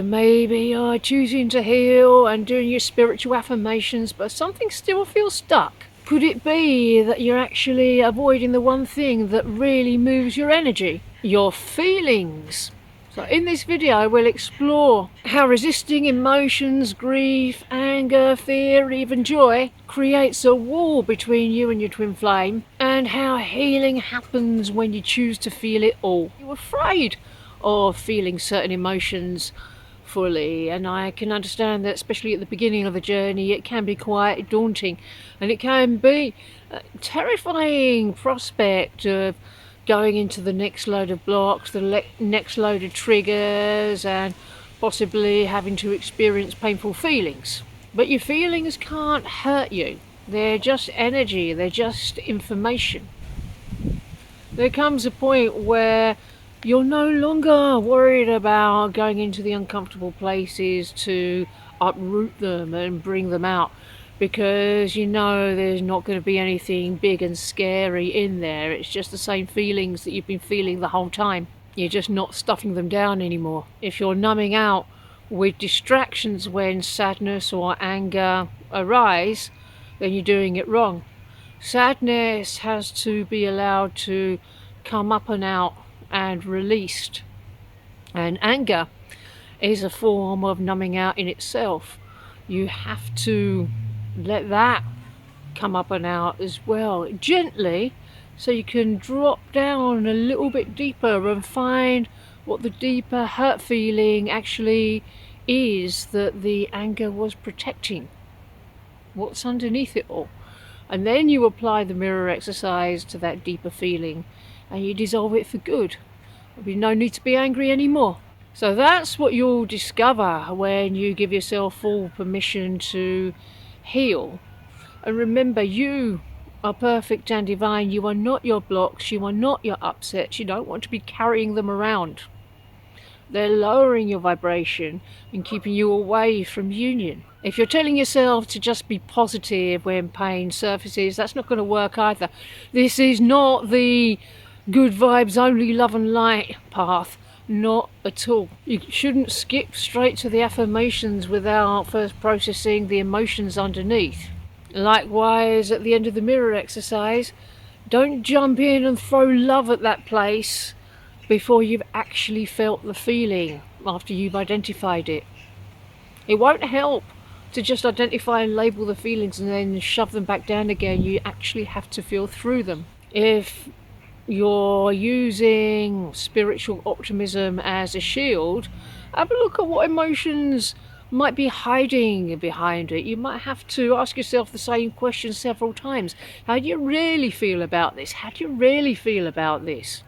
maybe you're choosing to heal and doing your spiritual affirmations, but something still feels stuck. Could it be that you're actually avoiding the one thing that really moves your energy? Your feelings. So in this video we'll explore how resisting emotions, grief, anger, fear, even joy creates a wall between you and your twin flame, and how healing happens when you choose to feel it all. You're afraid of feeling certain emotions fully, and I can understand that, especially at the beginning of the journey, it can be quite daunting, and it can be a terrifying prospect of going into the next load of blocks, the next load of triggers, and possibly having to experience painful feelings. But your feelings can't hurt you. They're just energy, they're just information. There comes a point where you're no longer worried about going into the uncomfortable places to uproot them and bring them out, because you know there's not going to be anything big and scary in there. It's just the same feelings that you've been feeling the whole time. You're just not stuffing them down anymore. If you're numbing out with distractions when sadness or anger arise, then you're doing it wrong. Sadness has to be allowed to come up and out and released, and anger is a form of numbing out in itself. You have to let that come up and out as well, gently, so you can drop down a little bit deeper and find what the deeper hurt feeling actually is that the anger was protecting. What's underneath it all? And then you apply the mirror exercise to that deeper feeling and you dissolve it for good. There'll be no need to be angry anymore. So that's what you'll discover when you give yourself full permission to heal. And remember, you are perfect and divine. You are not your blocks. You are not your upsets. You don't want to be carrying them around. They're lowering your vibration and keeping you away from union. If you're telling yourself to just be positive when pain surfaces, that's not going to work either. This is not the good vibes only, love and light path. Not at all. You shouldn't skip straight to the affirmations without first processing the emotions underneath. Likewise, at the end of the mirror exercise, don't jump in and throw love at that place before you've actually felt the feeling, after you've identified it. It won't help to just identify and label the feelings and then shove them back down again. You actually have to feel through them. If you're using spiritual optimism as a shield, have a look at what emotions might be hiding behind it. You might have to ask yourself the same question several times. How do you really feel about this? How do you really feel about this?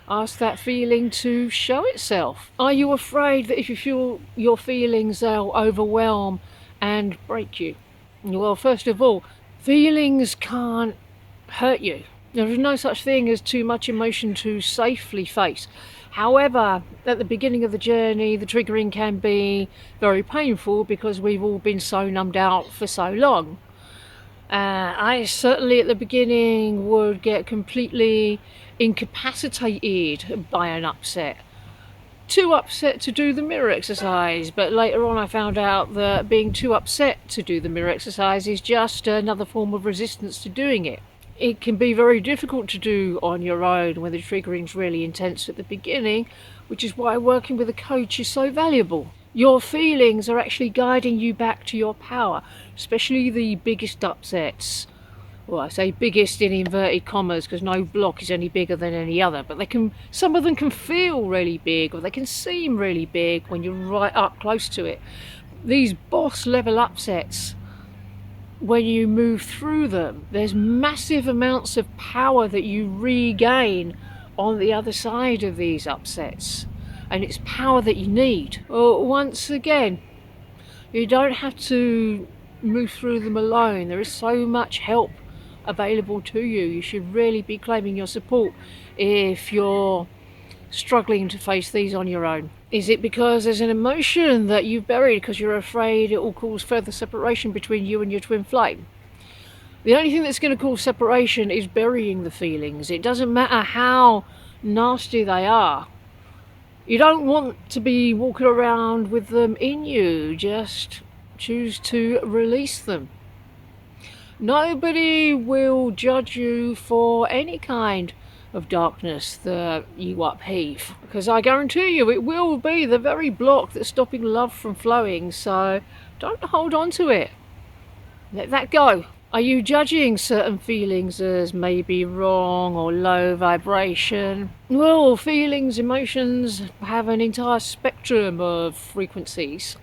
Ask that feeling to show itself. Are you afraid that if you feel your feelings, they'll overwhelm and break you? Well, first of all, feelings can't hurt you. There is no such thing as too much emotion to safely face. However, at the beginning of the journey, the triggering can be very painful because we've all been so numbed out for so long. I certainly at the beginning would get completely incapacitated by an upset. Too upset to do the mirror exercise, but later on I found out that being too upset to do the mirror exercise is just another form of resistance to doing it. It can be very difficult to do on your own when the triggering's really intense at the beginning, which is why working with a coach is so valuable. Your feelings are actually guiding you back to your power, especially the biggest upsets. Well, I say biggest in inverted commas because no block is any bigger than any other, but some of them can feel really big, or they can seem really big when you're right up close to it. These boss level upsets, when you move through them, there's massive amounts of power that you regain on the other side of these upsets. And it's power that you need. Well, once again, you don't have to move through them alone. There is so much help available to you. You should really be claiming your support if you're struggling to face these on your own. Is it because there's an emotion that you've buried because you're afraid it will cause further separation between you and your twin flame? The only thing that's going to cause separation is burying the feelings. It doesn't matter how nasty they are. You don't want to be walking around with them in you, just choose to release them. Nobody will judge you for any kind of darkness that you upheave, because I guarantee you it will be the very block that's stopping love from flowing, so don't hold on to it. Let that go. Are you judging certain feelings as maybe wrong or low vibration? Well, feelings, emotions have an entire spectrum of frequencies,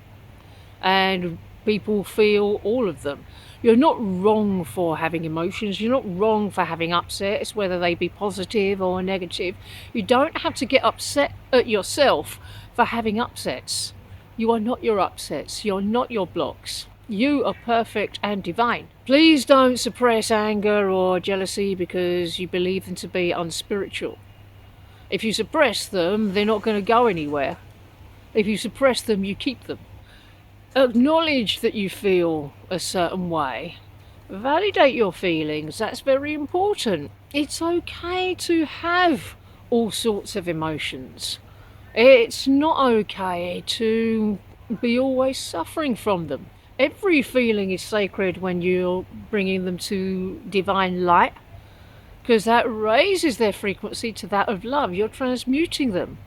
and people feel all of them. You're not wrong for having emotions, you're not wrong for having upsets, whether they be positive or negative. You don't have to get upset at yourself for having upsets. You are not your upsets, you're not your blocks. You are perfect and divine. Please don't suppress anger or jealousy because you believe them to be unspiritual. If you suppress them, they're not going to go anywhere. If you suppress them, you keep them. Acknowledge that you feel a certain way. Validate your feelings, that's very important. It's okay to have all sorts of emotions. It's not okay to be always suffering from them. Every feeling is sacred when you're bringing them to divine light, because that raises their frequency to that of love. You're transmuting them.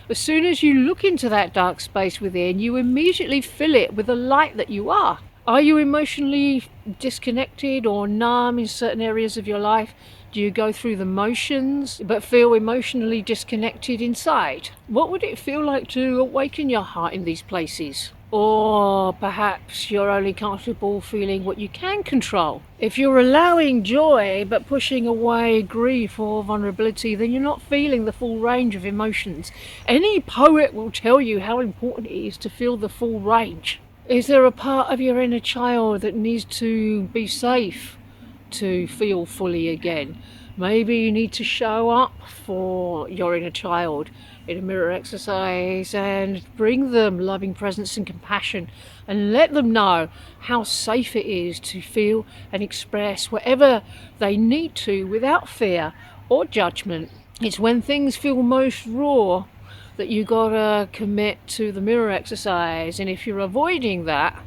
As soon as you look into that dark space within, you immediately fill it with the light that you are. Are you emotionally disconnected or numb in certain areas of your life? Do you go through the motions but feel emotionally disconnected inside? What would it feel like to awaken your heart in these places? Or perhaps you're only comfortable feeling what you can control. If you're allowing joy but pushing away grief or vulnerability, then you're not feeling the full range of emotions. Any poet will tell you how important it is to feel the full range. Is there a part of your inner child that needs to be safe to feel fully again? Maybe you need to show up for your inner child in a mirror exercise and bring them loving presence and compassion and let them know how safe it is to feel and express whatever they need to without fear or judgment. It's when things feel most raw that you gotta commit to the mirror exercise, and if you're avoiding that,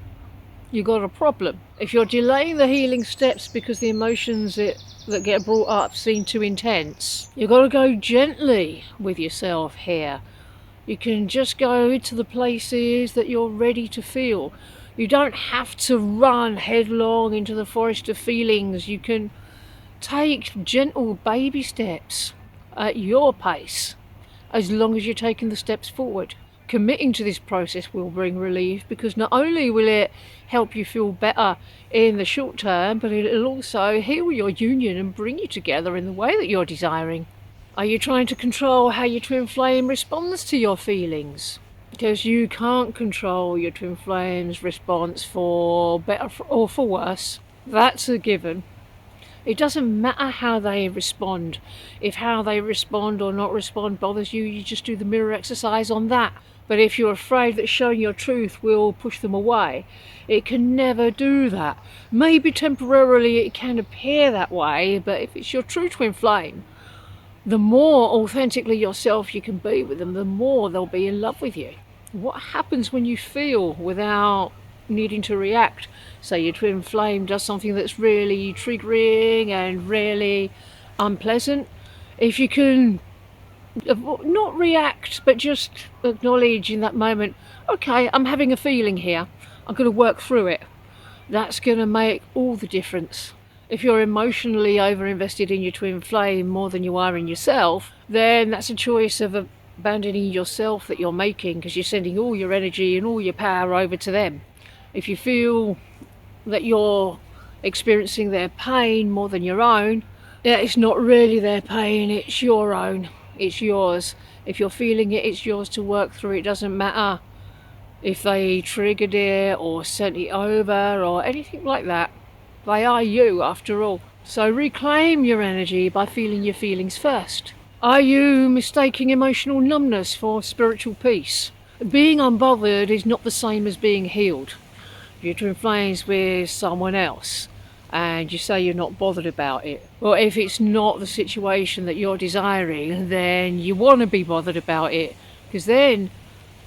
you got a problem. If you're delaying the healing steps because the emotions that get brought up seem too intense, you've got to go gently with yourself here. You can just go to the places that you're ready to feel. You don't have to run headlong into the forest of feelings. You can take gentle baby steps at your pace, as long as you're taking the steps forward. Committing to this process will bring relief, because not only will it help you feel better in the short term, but it'll also heal your union and bring you together in the way that you're desiring. Are you trying to control how your twin flame responds to your feelings? Because you can't control your twin flame's response for better or for worse. That's a given. It doesn't matter how they respond. If how they respond or not respond bothers you, you just do the mirror exercise on that. But if you're afraid that showing your truth will push them away, it can never do that. Maybe temporarily it can appear that way, but if it's your true twin flame, the more authentically yourself you can be with them, the more they'll be in love with you. What happens when you feel without needing to react? Say your twin flame does something that's really triggering and really unpleasant. If you can not react, but just acknowledge in that moment, okay, I'm having a feeling here, I'm going to work through it. That's going to make all the difference. If you're emotionally over-invested in your twin flame more than you are in yourself, then that's a choice of abandoning yourself that you're making, because you're sending all your energy and all your power over to them. If you feel that you're experiencing their pain more than your own, yeah, it's not really their pain, it's your own. It's yours. If you're feeling it, it's yours to work through. It doesn't matter if they triggered it or sent it over or anything like that. They are you after all. So reclaim your energy by feeling your feelings first. Are you mistaking emotional numbness for spiritual peace? Being unbothered is not the same as being healed. If you're twin flames with someone else and you say you're not bothered about it, well, if it's not the situation that you're desiring, then you want to be bothered about it, because then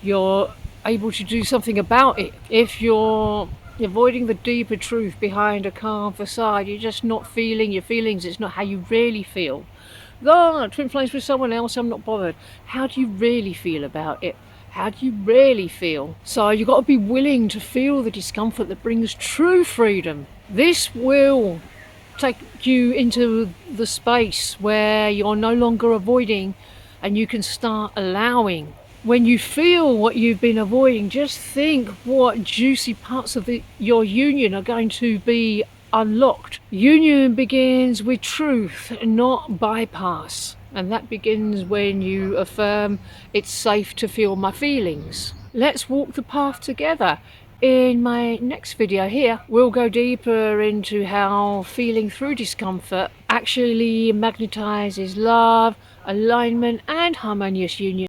you're able to do something about it. If you're avoiding the deeper truth behind a calm facade, you're just not feeling your feelings. It's not how you really feel. Oh, twin flames with someone else, I'm not bothered. How do you really feel about it? How do you really feel? So you've got to be willing to feel the discomfort that brings true freedom. This will take you into the space where you're no longer avoiding and you can start allowing. When you feel what you've been avoiding, just think what juicy parts of your union are going to be unlocked. Union begins with truth, not bypass. And that begins when you affirm it's safe to feel my feelings. Let's walk the path together. In my next video here, we'll go deeper into how feeling through discomfort actually magnetizes love, alignment, and harmonious union.